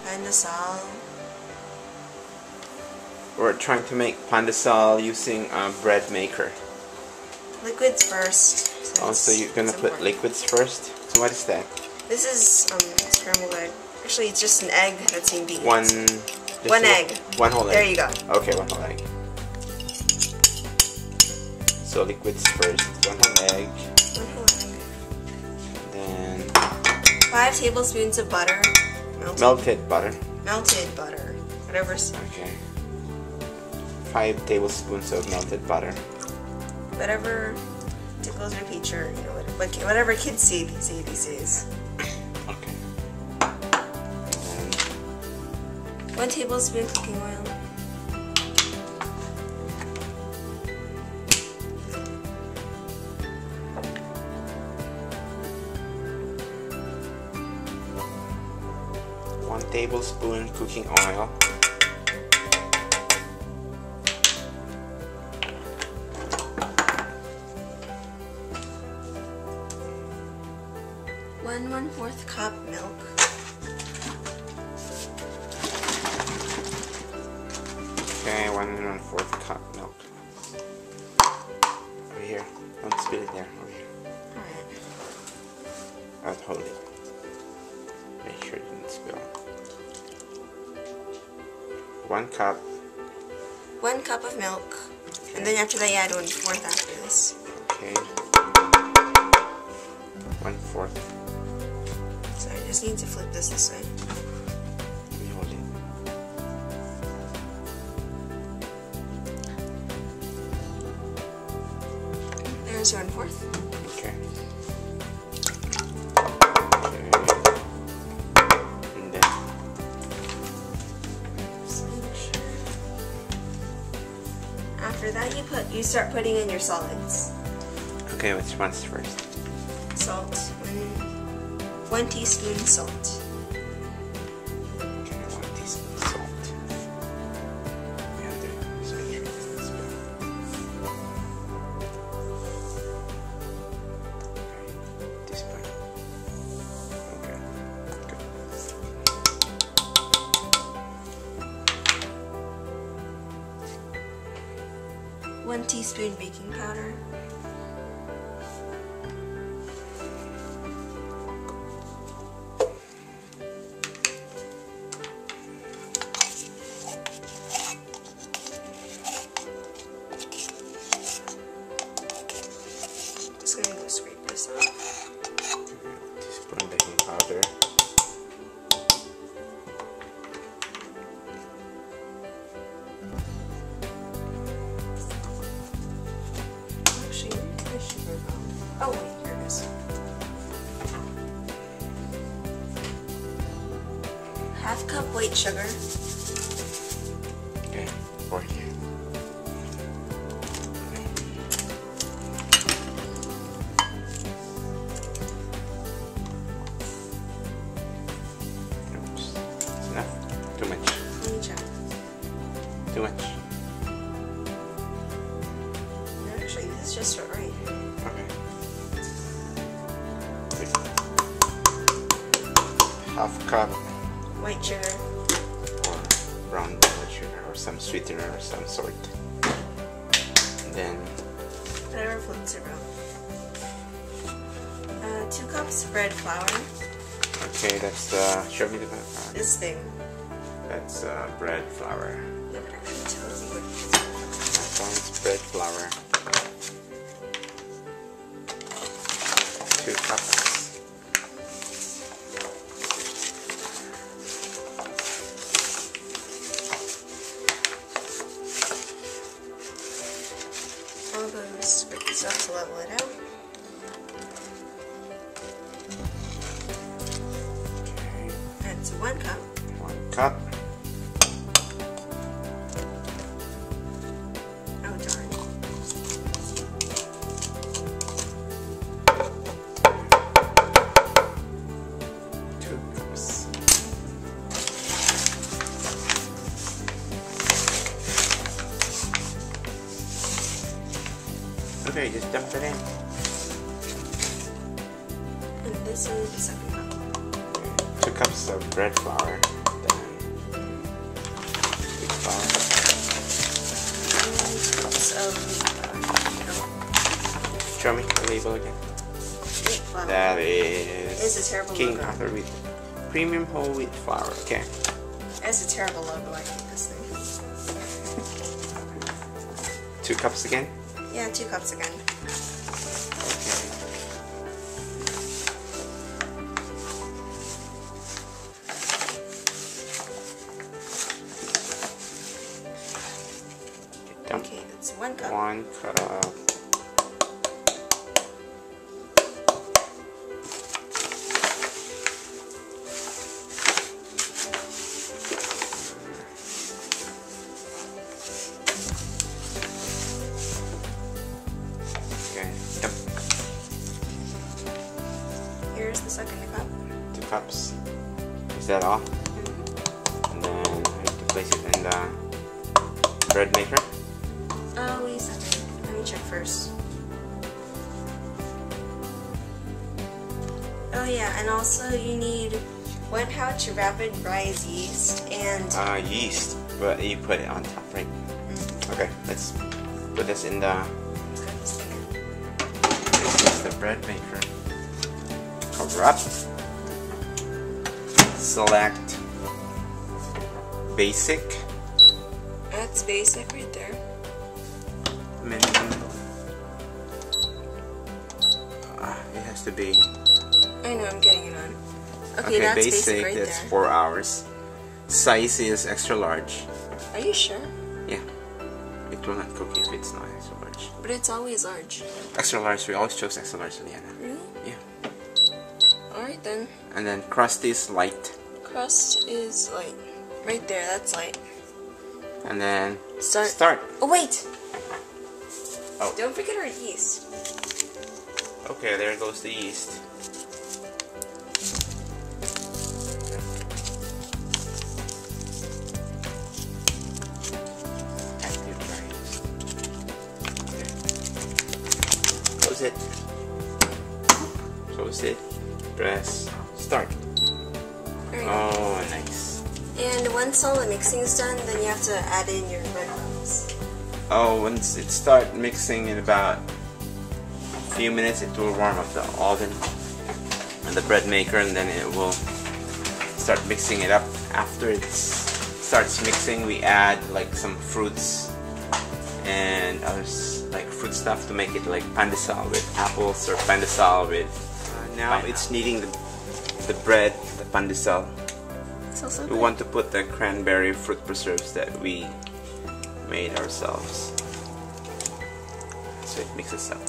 Pandesal. We're trying to make Pandesal using BreadMaker. Liquids first. Oh, so you're gonna put liquids first? So what is that? This is scrambled egg. Actually, it's just an egg that's being beaten. One egg. One whole egg. There you go. Okay, one whole egg. So liquids first. One whole egg. One whole egg. Then 5 tablespoons of butter. melted butter. Melted butter. Whatever's. Okay. 5 tablespoons of melted butter. Whatever tickles your peacher, you know, whatever kids say these days. Okay. And then 1 tablespoon cooking oil. one tablespoon cooking oil. One 1/4 cup milk. Okay, 1 1/4 cup milk. Over here. Don't spill it there. Over here. Alright. I'll hold it. Make sure it didn't spill. 1 cup. 1 cup of milk. And then after that you add 1/4 after this. Okay. 1/4. So I just need to flip this way. We hold it. There's your 1/4. Okay. And then After that you start putting in your solids. okay, which one's first? Salt. 1 teaspoon salt. Okay, 1 teaspoon salt. And then just make sure it doesn't spill. Okay, teaspoon. Okay, good. 1 teaspoon baking powder. Just gonna go scrape this off. Teaspoon baking powder. Actually, where's the sugar go? Oh wait, here it is. Half cup white sugar. Okay, for here. Oops, it's enough. Too much. Let me check. Too much. No, actually, this is just right. Okay. Half cup White sugar. or brown powdered sugar or some sweetener of some sort. And then Whatever floats your boat. 2 cups bread flour. okay, that's show me the This thing. that's bread flour. It actually tells you what it is. That one's bread flour. 2 cups. I'll go scrape this up to level it out. Okay, That's 1 cup. 1 cup. Oh darn. 2 cups. Okay, just dump it in. And this is the second cup. 2 cups of bread flour. Then flour. 2 cups of Show me the label again. wheat flour. That is It's a terrible King logo. Arthur wheat. Premium whole wheat flour. Okay. It's a terrible logo. I hate this thing. 2 cups again. Yeah, 2 cups again. Okay, that's 1 cup. 1 cup. Okay. Yep. Here's the second cup. 2 cups. Is that all? And then I have to place it in the bread maker. Oh, wait a second. Let me check first. Oh yeah, and also you need 1 pouch of rapid rise yeast and Yeast, but you put it on top, right? Okay, let's put this in the bread maker. Cover up. Select basic. that's basic right there. Menu. It has to be. I know, I'm getting it on. Okay, that's basic right that's there. 4 hours. Size is extra large. Are you sure? Yeah. It will not cook if it's not extra large. But it's always large. Extra large, we always chose extra large, Liana. Really? Yeah. Alright then. And then crust is light. Crust is light. Right there, that's light. And then Start. Oh wait! Oh. Don't forget our yeast. Okay, there goes the yeast. Active dry yeast. Okay. Close it. Close it. Press start. There you go. Oh, nice. And once all the mixing is done, then you have to add in your breadcrumbs. Oh, once it starts mixing in about a few minutes, it will warm up the oven and the bread maker, and then it will start mixing it up. After it starts mixing, we add like some fruits and other like fruit stuff to make it like pandesal with apples or pandesal with. Now it's kneading the bread, the pandesal. So We good. want to put the cranberry fruit preserves that we made ourselves, so it mixes up.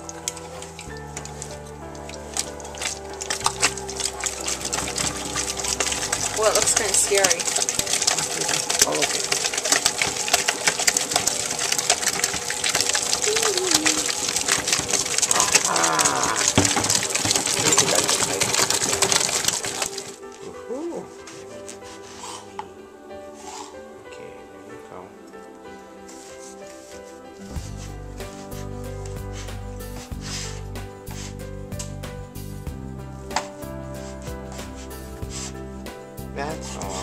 Well, it looks kind of scary. Oh, okay. Ah. Woohoo. Okay, there you go. That's all.